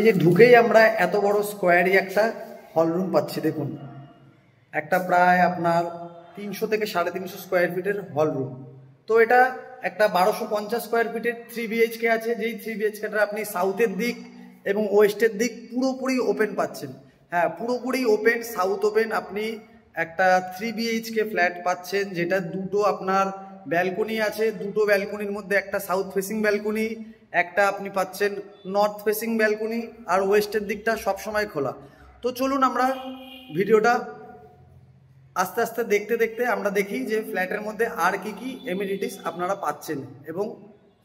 এই যে ঢুকেই আমরা এত বড় স্কোয়ারই একটা হল রুম পাচ্ছি। দেখুন একটা প্রায় আপনার 300 থেকে 350 স্কোয়ার ফিটের হল রুম। তো এটা একটা 1250 স্কোয়ার ফিটের 3 BHK আছে, যেই 3 BHKটা আপনি সাউথের দিক এবং ওয়েস্টের দিক পুরোপুরি ওপেন পাচ্ছেন। হ্যাঁ, পুরোপুরি ওপেন, সাউথ ওপেন। আপনি একটা 3 BHK ফ্ল্যাট পাচ্ছেন, যেটা দুটো আপনার ব্যালকনি আছে। দুটো ব্যালকনির মধ্যে একটা সাউথ ফেসিং ব্যালকনি, একটা আপনি পাচ্ছেন নর্থ ফেসিং ব্যালকনি, আর ওয়েস্টের দিকটা সবসময় খোলা। তো চলুন আমরা ভিডিওটা আস্তে আস্তে দেখতে দেখতে আমরা দেখি যে ফ্ল্যাটের মধ্যে আর কি কি এমিনিটিস আপনারা পাচ্ছেন এবং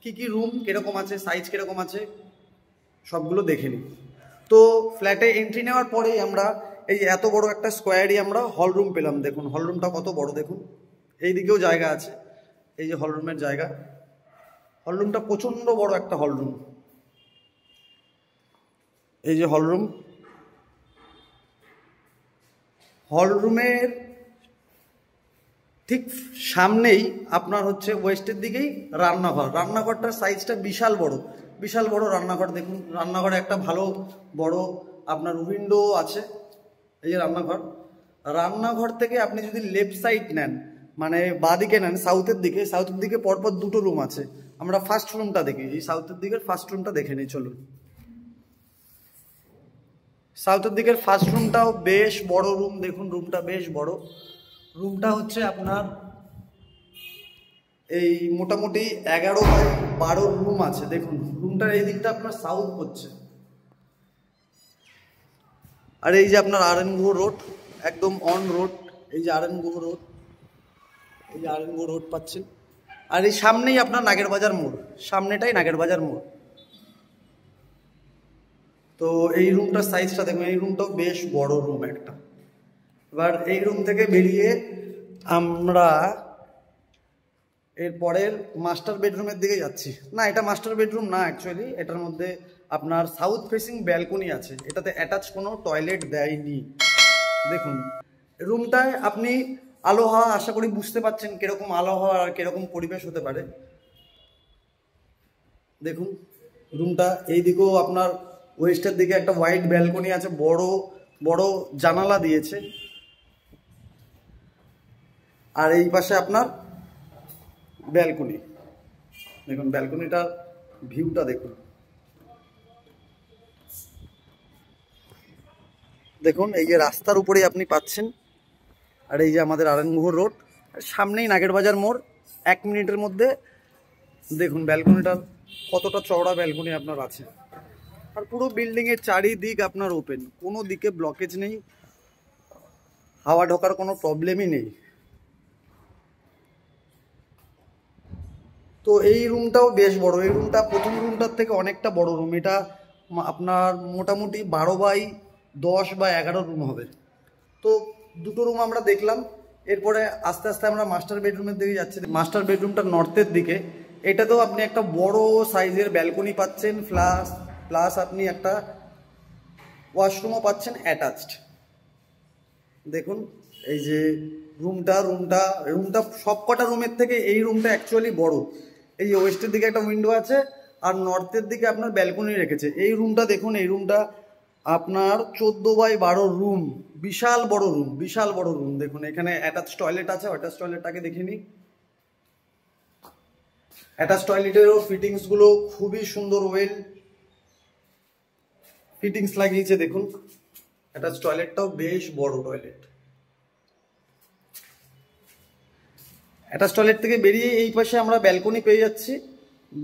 কি কি রুম কিরকম আছে, সাইজ কিরকম আছে, সবগুলো দেখে নিই। তো ফ্ল্যাটে এন্ট্রি নেওয়ার পরেই আমরা এই এত বড় একটা স্কোয়ারই আমরা হল রুম পেলাম। দেখুন হল রুমটা কত বড়, দেখুন এই দিকেও জায়গা আছে, এই যে হল রুমের জায়গা। হল রুমটা প্রচণ্ড বড় একটা হল রুম। এই যে হল রুম, হল রুমের ঠিক সামনেই আপনার হচ্ছে ওয়েস্টের দিকেই রান্নাঘর। রান্নাঘরটার সাইজটা বিশাল বড়, বিশাল বড় রান্নাঘর। দেখুন রান্নাঘরে একটা ভালো বড় আপনার উইন্ডো আছে। এই যে রান্নাঘর, রান্নাঘর থেকে আপনি যদি লেফট সাইড নেন, মানে বাঁদিকে নেন সাউথের দিকে, সাউথের দিকে পরপর দুটো রুম আছে। আমরা ফার্স্ট রুমটা দেখি, এই সাউথের দিকের ফার্স্ট রুমটা দেখে নিই চলুন। সাউথের দিকের ফার্স্ট রুমটাও বেশ বড় রুম। দেখুন রুমটা বেশ বড়। রুমটা হচ্ছে আপনার এই মোটামুটি 11x12 রুম আছে। দেখুন রুমটার এই দিকটা আপনার সাউথ হচ্ছে, আর এই যে আপনার আর এন গুহ রোড, একদম অন রোড। এই যে আর এন গুহ রোড, এই যে আর এন গুহ রোড পাচ্ছেন। আর এই সামনেই আপনার নাগের বাজার মোড়, সামনেটাই নাগের বাজার মোড়। তো এই রুমটার সাইজটা দেখুন, এই রুমটাও বেশ বড় রুম একটা। এবার এই রুম থেকে বেরিয়ে আমরা এরপরের মাস্টার বেডরুমের দিকে যাচ্ছি। না, এটা মাস্টার বেডরুম না, অ্যাকচুয়ালি এটার মধ্যে আপনার সাউথ ফেসিং ব্যালকনি আছে। এটাতে অ্যাটাচ কোনো টয়লেট দেয়নি। দেখুন রুমটায় আপনি আলো হাওয়া, আশা করি বুঝতে পারছেন কিরকম আলো হাওয়া আর কিরকম পরিবেশ হতে পারে। দেখুন রুমটা এই দিকেও আপনার ওয়েস্টের দিকে একটা হোয়াইট ব্যালকনি আছে, বড় বড় জানালা দিয়েছে। আর এই পাশে আপনার ব্যালকনি। দেখুন ব্যালকনিটার ভিউটা দেখুন। দেখুন এই যে রাস্তার উপরেই আপনি পাচ্ছেন, আর এই যে আমাদের আর এন গুহ রোড, সামনেই নাগের বাজার মোড়। 1 মিনিটের মধ্যে দেখুন ব্যালকনিটার কতটা চওড়া ব্যালকনি আপনার আছে। আর পুরো বিল্ডিংয়ের চারিদিক আপনার ওপেন, কোনো দিকে ব্লকেজ নেই, হাওয়া ঢোকার কোনো প্রবলেমই নেই। তো এই রুমটাও বেশ বড়। এই রুমটা প্রথম রুমটার থেকে অনেকটা বড় রুম। এটা আপনার মোটামুটি 12x10 বা 11 রুম হবে। তো দুটো রুম আমরা দেখলাম। এরপরে আস্তে আস্তে আমরা মাস্টার বেডরুমের দিকে যাচ্ছি। মাস্টার বেডরুমটা নর্থের দিকে। এটাতেও আপনি একটা বড় সাইজের ব্যালকনি পাচ্ছেন, প্লাস আপনি একটা ওয়াশরুমও পাচ্ছেন অ্যাটাচড। দেখুন এই যে রুমটা সবকটা রুমের থেকে এই রুমটা অ্যাকচুয়ালি বড়। এই যে ওয়েস্টের দিকে একটা উইন্ডো আছে আর নর্থের দিকে আপনার ব্যালকনি রেখেছে। এই রুমটা দেখুন, এই রুমটা আপনার 14x12 রুম, বিশাল বড় রুম, বিশাল বড় রুম। দেখুন এখানে অ্যাটাচ টয়লেট আছে, অ্যাটাচ টয়লেটটাকে দেখে নিই। অ্যাটাচ টয়লেটেরও ফিটিংসগুলো খুবই সুন্দর, ওয়েল ফিটিংস লাগিয়েছে। দেখুন অ্যাটাচ টয়লেটটাও বেশ বড় টয়লেট। অ্যাটাচ টয়লেট থেকে বেরিয়ে এই পাশে আমরা ব্যালকনি পেয়ে যাচ্ছি।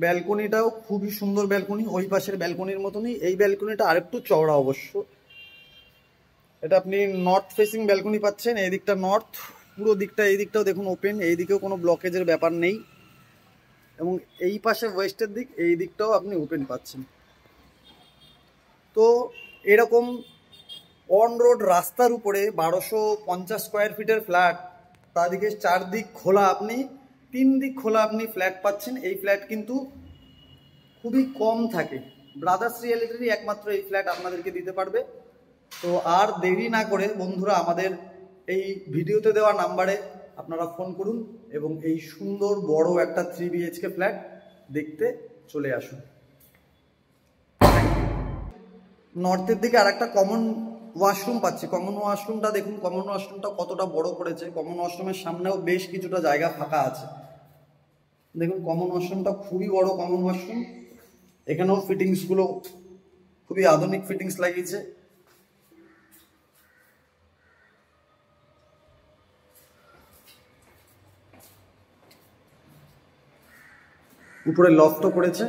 ব্যালকনিটাও খুবই সুন্দর ব্যালকনি, ওই পাশের ব্যালকনির মতনই। এই ব্যালকনিটা আরেকটু চওড়া অবশ্য। এটা আপনি নর্থ ফেসিং ব্যালকনি পাচ্ছেন। এই দিকটা নর্থ, পুরো দিকটা, এই দিকটাও দেখুন ওপেন, এই দিকেও কোনো ব্লকেজের ব্যাপার নেই। এবং এই পাশে ওয়েস্টের দিক, এই দিকটাও আপনি ওপেন পাচ্ছেন। তো এরকম অন রোড রাস্তার উপরে 1250 স্কোয়ার ফিটের ফ্ল্যাট, তারদিকে 4 দিক খোলা, আপনি 3 দিক খোলা আপনি ফ্ল্যাট পাচ্ছেন। এই ফ্ল্যাট কিন্তু খুবই কম থাকে। ব্রাদার্স রিয়েলিটিরই একমাত্র এই ফ্ল্যাট আপনাদেরকে দিতে পারবে। তো আর দেরি না করে বন্ধুরা আমাদের এই ভিডিওতে দেওয়া নাম্বারে আপনারা ফোন করুন এবং এই সুন্দর বড় একটা 3 BHK ফ্ল্যাট দেখতে চলে আসুন। নর্থের দিকে আর একটা কমন ওয়াশরুম পাচ্ছি। কমন ওয়াশরুমটা দেখুন, কমন ওয়াশরুমটা কতটা বড় করেছে। কমন ওয়াশরুমের সামনেও বেশ কিছুটা জায়গা ফাঁকা আছে। দেখুন কমন ওয়াশরুমটা খুবই বড় কমন ওয়াশরুম। এখানেও ফিটিংসগুলো খুবই আধুনিক ফিটিংস লাগিয়েছে। উপরে লফটও করেছে।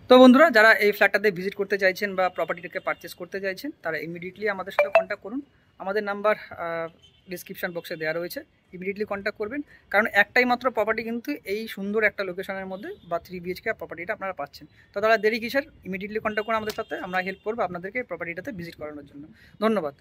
তো বন্ধুরা, যারা এই ফ্ল্যাটটাতে ভিজিট করতে চাইছেন বা প্রপার্টিটাকে পারচেস করতে চাইছেন, তারা ইমিডিয়েটলি আমাদের সাথে কন্ট্যাক্ট করুন। আমাদের নাম্বার ডিসক্রিপশন বক্সে দেওয়া রয়েছে। ইমিডিয়েটলি কন্ট্যাক্ট করবেন, কারণ একটাই মাত্র প্রপার্টি কিন্তু এই সুন্দর একটা লোকেশনের মধ্যে বা 3 BHK প্রপার্টিটা আপনারা পাচ্ছেন। তো তারা দেরি কিসের, ইমিডিয়েটলি কন্ট্যাক্ট করুন আমাদের সাথে, আমরা হেল্প করবো আপনাদেরকে প্রপার্টিটাতে ভিজিট করানোর জন্য। ধন্যবাদ।